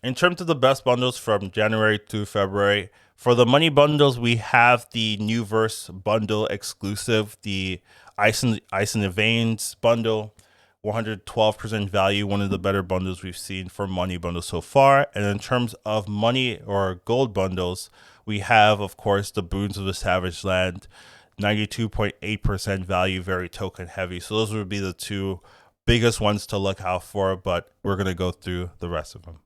In terms of the best bundles from January to February, for the money bundles, we have the New Verse bundle exclusive, the Ice in the Veins bundle, 112% value, one of the better bundles we've seen for money bundles so far. And in terms of money or gold bundles, we have, of course, the Boons of the Savage Land, 92.8% value, very token heavy. So those would be the two biggest ones to look out for, but we're going to go through the rest of them.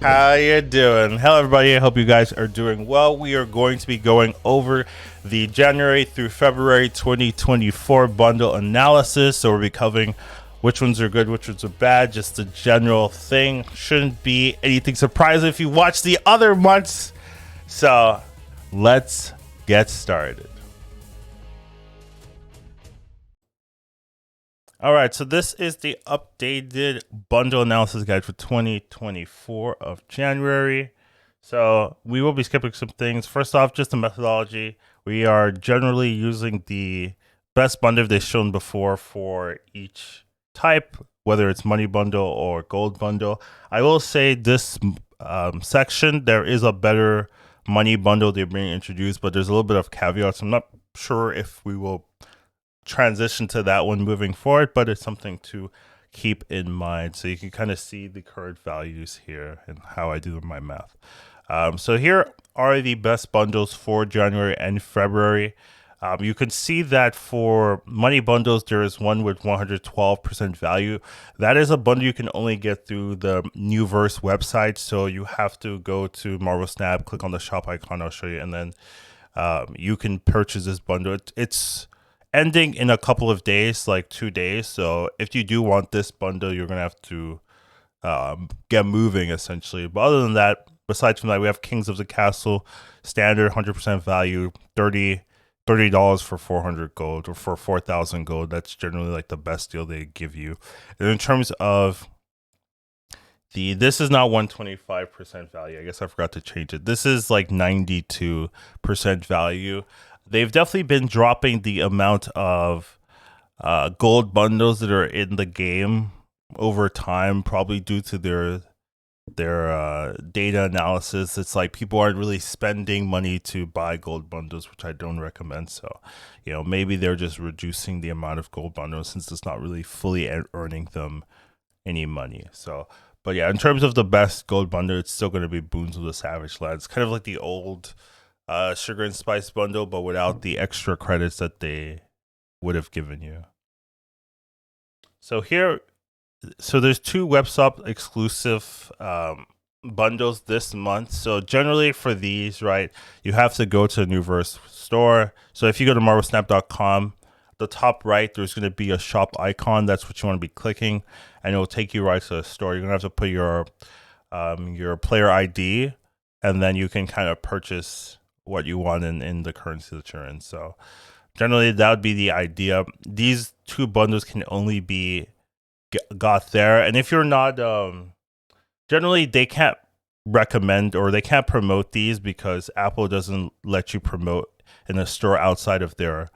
How you doing? Hello everybody, I hope you guys are doing well. We are going to be going over the January through February 2024 bundle analysis. So we'll be covering which ones are good, which ones are bad, just a general thing. Shouldn't be anything surprising if you watch the other months. So let's get started. All right, so this is the updated bundle analysis guide for 2024 of January. So we will be skipping some things. First off, just the methodology. We are generally using the best bundle they've shown before for each type, whether it's money bundle or gold bundle. I will say this section, there is a better money bundle they're being introduced, but there's a little bit of caveats. I'm not sure if we will transition to that one moving forward, but it's something to keep in mind. So you can kind of see the current values here and how I do my math. So here are the best bundles for January and February. You can see that for money bundles, there is one with 112% value. That is a bundle you can only get through the New Verse website. So you have to go to Marvel Snap, click on the shop icon, I'll show you, and then you can purchase this bundle. It's ending in a couple of days, like 2 days. So if you do want this bundle, you're going to have to get moving, essentially. But other than that, besides from that, we have Kings of the Castle, standard 100% value, $30 for 400 gold or for 4,000 gold. That's generally like the best deal they give you. And in terms of this is not 125% value. I guess I forgot to change it. This is like 92% value. They've definitely been dropping the amount of gold bundles that are in the game over time, probably due to their data analysis. It's like people aren't really spending money to buy gold bundles, which I don't recommend. So, maybe they're just reducing the amount of gold bundles since it's not really fully earning them any money. So, but yeah, in terms of the best gold bundle, it's still going to be Boons of the Savage Land. It's kind of like the old Sugar and Spice bundle, but without the extra credits that they would have given you. So there's two WebSop exclusive bundles this month. So generally for these, right, you have to go to the New Verse store. So if you go to marvelsnap.com, the top right, there's going to be a shop icon. That's what you want to be clicking, and it will take you right to the store. You're going to have to put your player ID, and then you can kind of purchase what you want in the currency that you're in. So generally that would be the idea. These two bundles can only be got there, and if you're not generally they can't recommend or they can't promote these because Apple doesn't let you promote in a store outside of their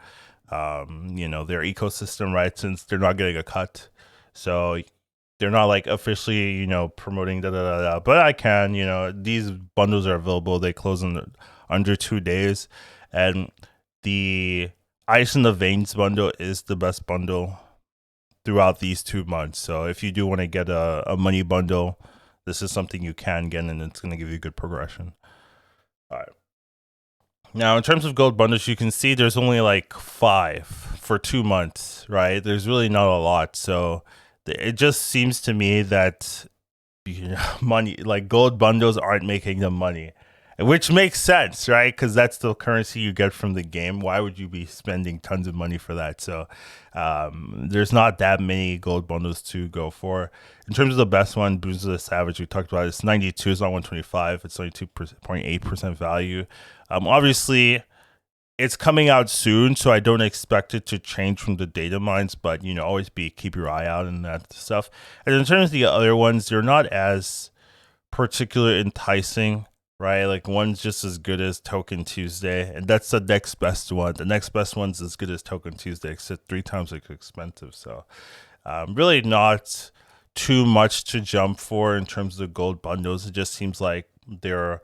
their ecosystem, right? Since they're not getting a cut, so they're not like officially promoting but I can. These bundles are available. They close in under 2 days, and the Ice in the Veins bundle is the best bundle throughout these 2 months. So if you do want to get a money bundle, this is something you can get, and it's going to give you good progression. All right. Now, in terms of gold bundles, you can see there's only like 5 for 2 months, right? There's really not a lot. So it just seems to me that money, like gold bundles, aren't making them money, which makes sense, right? Because that's the currency you get from the game. Why would you be spending tons of money for that? So there's not that many gold bundles to go for. In terms of the best one, Boons of the Savage, we talked about it. It's 92, it's not 125. It's only 2.8% value. Obviously, it's coming out soon, so I don't expect it to change from the data mines, but always keep your eye out on that stuff. And in terms of the other ones, they're not as particularly enticing right? Like one's just as good as Token Tuesday, and that's the next best one. The next best one's as good as Token Tuesday, except 3 times as expensive. So really not too much to jump for in terms of the gold bundles. It just seems like they're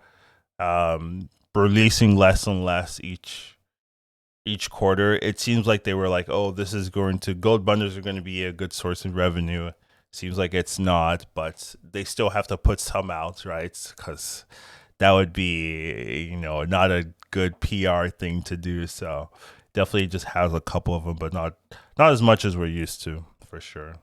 releasing less and less each quarter. It seems like they were like, oh, this is going to gold bundles are going to be a good source of revenue. Seems like it's not, but they still have to put some out, right? Because that would be, not a good PR thing to do. So definitely just has a couple of them, but not as much as we're used to, for sure.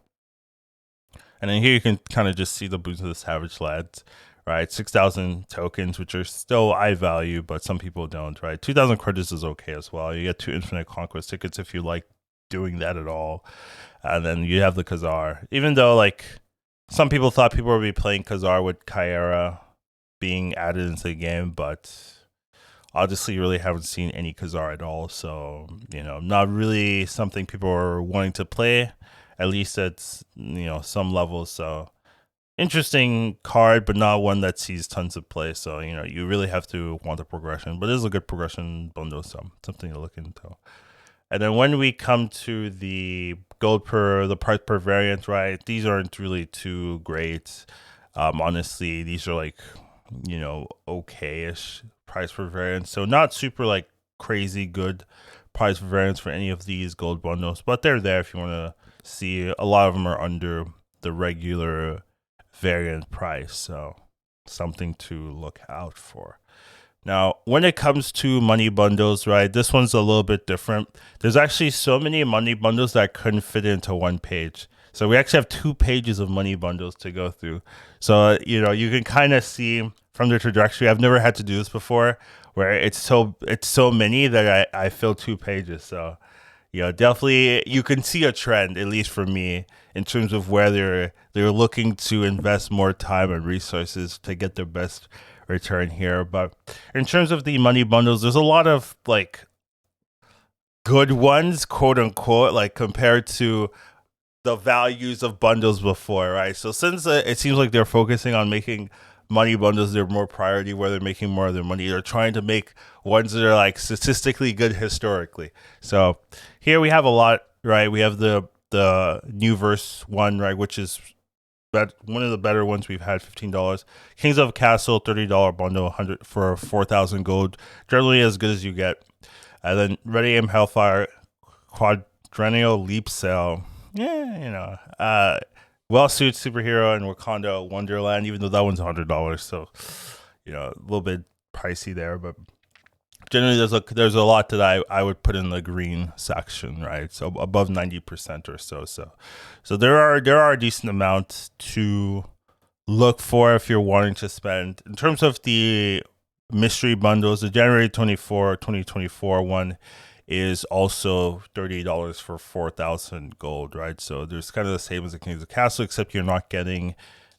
And then here you can kind of just see the Boons of the Savage Lads, right? 6,000 tokens, which are still I value, but some people don't, right? 2,000 credits is okay as well. You get 2 Infinite Conquest tickets if you like doing that at all. And then you have the Khazar. Even though, like, some people thought people would be playing Khazar with Kyera being added into the game, but obviously you really haven't seen any Khazar at all. So, not really something people are wanting to play, at least at, some levels. So, interesting card, but not one that sees tons of play. So, you really have to want the progression, but it is a good progression bundle, so something to look into. And then when we come to the the price per variant, right? These aren't really too great. Honestly, these are like, okay-ish price per variant. So not super like crazy good price per variants for any of these gold bundles, but they're there if you want to see. A lot of them are under the regular variant price. So something to look out for. Now, when it comes to money bundles, right, this one's a little bit different. There's actually so many money bundles that couldn't fit into one page. So we actually have 2 pages of money bundles to go through. So, you can kind of see from the trajectory. I've never had to do this before, where it's so many that I fill 2 pages. So, definitely you can see a trend, at least for me, in terms of where they're looking to invest more time and resources to get their best return here. But in terms of the money bundles, there's a lot of like good ones, quote unquote, like compared to the values of bundles before, right? So since it seems like they're focusing on making money bundles their more priority, where they're making more of their money, they're trying to make ones that are like statistically good historically. So here we have a lot, right? We have the new verse one, right, which is one of the better ones we've had, $15. Kings of Castle, $30 bundle, 100 for 4,000 gold. Generally as good as you get. And then Ready Aim Hellfire, Quadrennial Leap Sail. Yeah, Well Suit Superhero and Wakanda Wonderland, even though that one's $100. So, a little bit pricey there, but generally there's a lot that I would put in the green section, right? So above 90% or so. So there are a decent amount to look for if you're wanting to spend. In terms of the mystery bundles, the January 2024 one is also $30 for 4,000 gold, right? So there's kind of the same as the Kings of the Castle, except you're not getting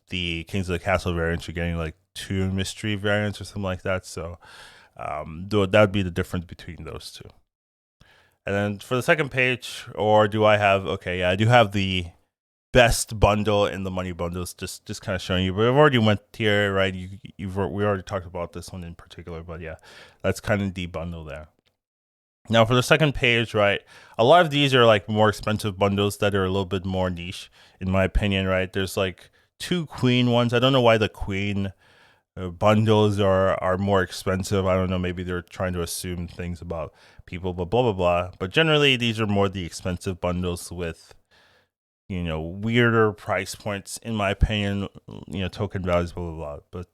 the Kings of the Castle variants. You're getting like 2 mystery variants or something like that. So that would be the difference between those two. And then for the second page, I do have the best bundle in the money bundles, just kind of showing you. But I've already went here, right? We already talked about this one in particular, but yeah, that's kind of the bundle there. Now for the second page, right, a lot of these are like more expensive bundles that are a little bit more niche, in my opinion, right? There's like 2 queen ones. I don't know why the queen bundles are more expensive. I don't know, maybe they're trying to assume things about people, but blah blah blah. But generally these are more the expensive bundles with weirder price points, in my opinion, token values, blah blah blah. But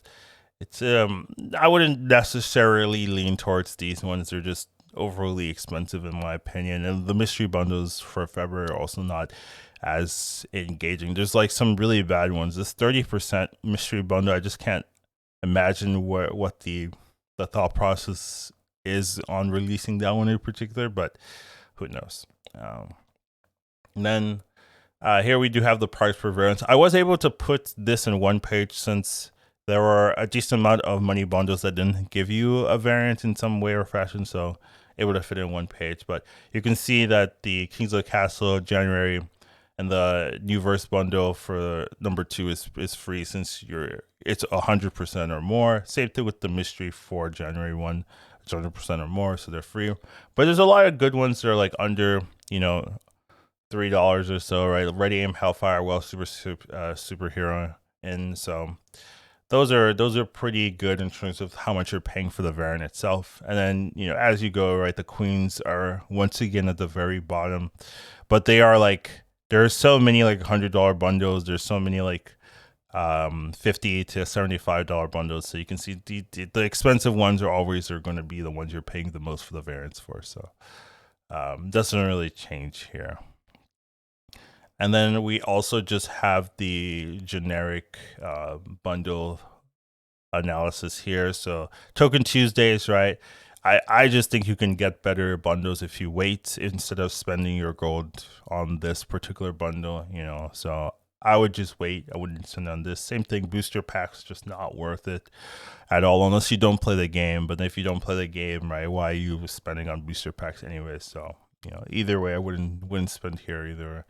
it's I wouldn't necessarily lean towards these ones. They're just overly expensive in my opinion. And the mystery bundles for February are also not as engaging. There's like some really bad ones. This 30% mystery bundle, I just can't imagine what the thought process is on releasing that one in particular, but who knows. And then here we do have the price per variant. I was able to put this in one page since there were a decent amount of money bundles that didn't give you a variant in some way or fashion, so able to fit in one page. But you can see that the Kings of the Castle January and the new verse bundle for number 2 is free since it's 100% or more. Same thing with the mystery for January 1, it's 100% or more, so they're free. But there's a lot of good ones that are like under, $3 or so, right? Ready Aim Hellfire, well, superhero, and so those are pretty good in terms of how much you're paying for the variant itself. And then as you go, right, the queens are once again at the very bottom, but they are like, there are so many like $100 bundles. There's so many like $50 to $75 bundles. So you can see the expensive ones are going to be the ones you're paying the most for the variants for. So doesn't really change here. And then we also just have the generic bundle analysis here. So Token Tuesdays, right? I just think you can get better bundles if you wait instead of spending your gold on this particular bundle, So I would just wait. I wouldn't spend on this. Same thing, booster packs, just not worth it at all unless you don't play the game. But if you don't play the game, right, why are you spending on booster packs anyway? So, either way, I wouldn't spend here either.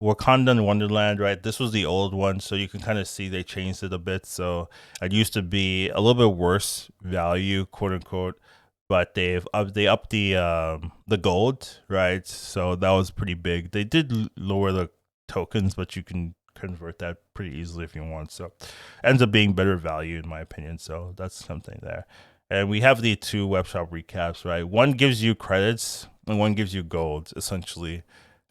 Wakanda and Wonderland, right? This was the old one, so you can kind of see they changed it a bit. So it used to be a little bit worse value, quote unquote, but they upped the gold, right? So that was pretty big. They did lower the tokens, but you can convert that pretty easily if you want. So ends up being better value in my opinion. So that's something there. And we have the 2 web shop recaps, right? One gives you credits and one gives you gold, essentially.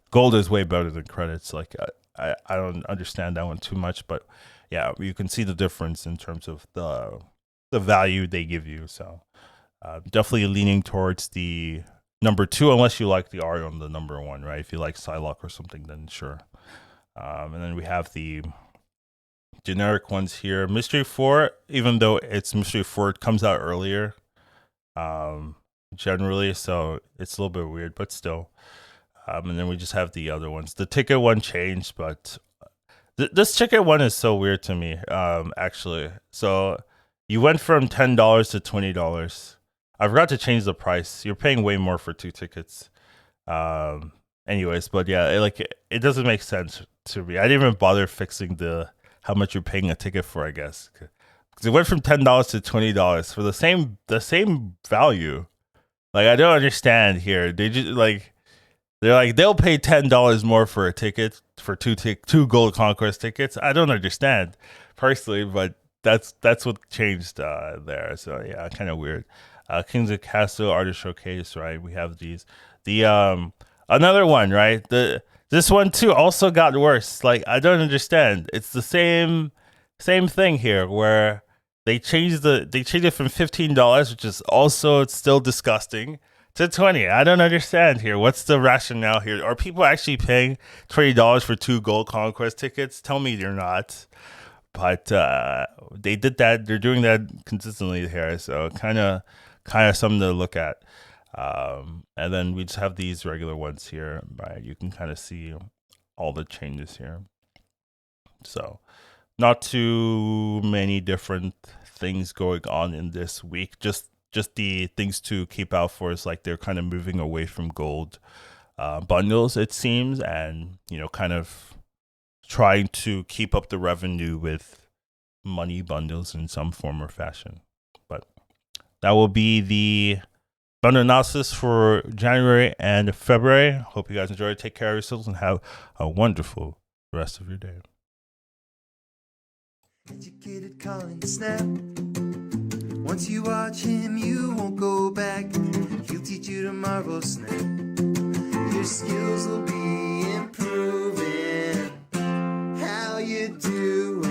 Gold is way better than credits. Like I don't understand that one too much, but yeah, you can see the difference in terms of the value they give you. So definitely leaning towards the number 2, unless you like the art on the number 1, right? If you like Psylocke or something, then sure. And then we have the generic ones here. Mystery 4, even though it's Mystery 4, it comes out earlier generally, so it's a little bit weird, but still. And then we just have the other ones. The ticket one changed, but this ticket one is so weird to me, actually. So you went from $10 to $20. I forgot to change the price. You're paying way more for 2 tickets. Anyways, but yeah, it doesn't make sense to me. I didn't even bother fixing how much you're paying a ticket for, I guess. Because it went from $10 to $20 for the same value. Like, I don't understand here. They just they'll pay $10 more for a ticket for 2 Gold Conquest tickets. I don't understand personally, but that's what changed there. So yeah, kind of weird. Kings of Castle Artist Showcase, right? We have these. The another one, right? This one too also got worse. Like, I don't understand. It's the same thing here where they changed it from $15, which is also still disgusting, to $20. I don't understand here. What's the rationale here? Are people actually paying $20 for 2 Gold Conquest tickets? Tell me they're not. But they did that. They're doing that consistently here, so kind of something to look at. And then we just have these regular ones here, right? You can kind of see all the changes here. So not too many different things going on in this week. Just the things to keep out for is like they're kind of moving away from gold bundles, it seems, and kind of trying to keep up the revenue with money bundles in some form or fashion. But that will be the bundle analysis for January and February. Hope you guys enjoyed. Take care of yourselves and have a wonderful rest of your day. Educated Colin Snap. Once you watch him, you won't go back. He'll teach you to marvel snap. Your skills will be improving. How you do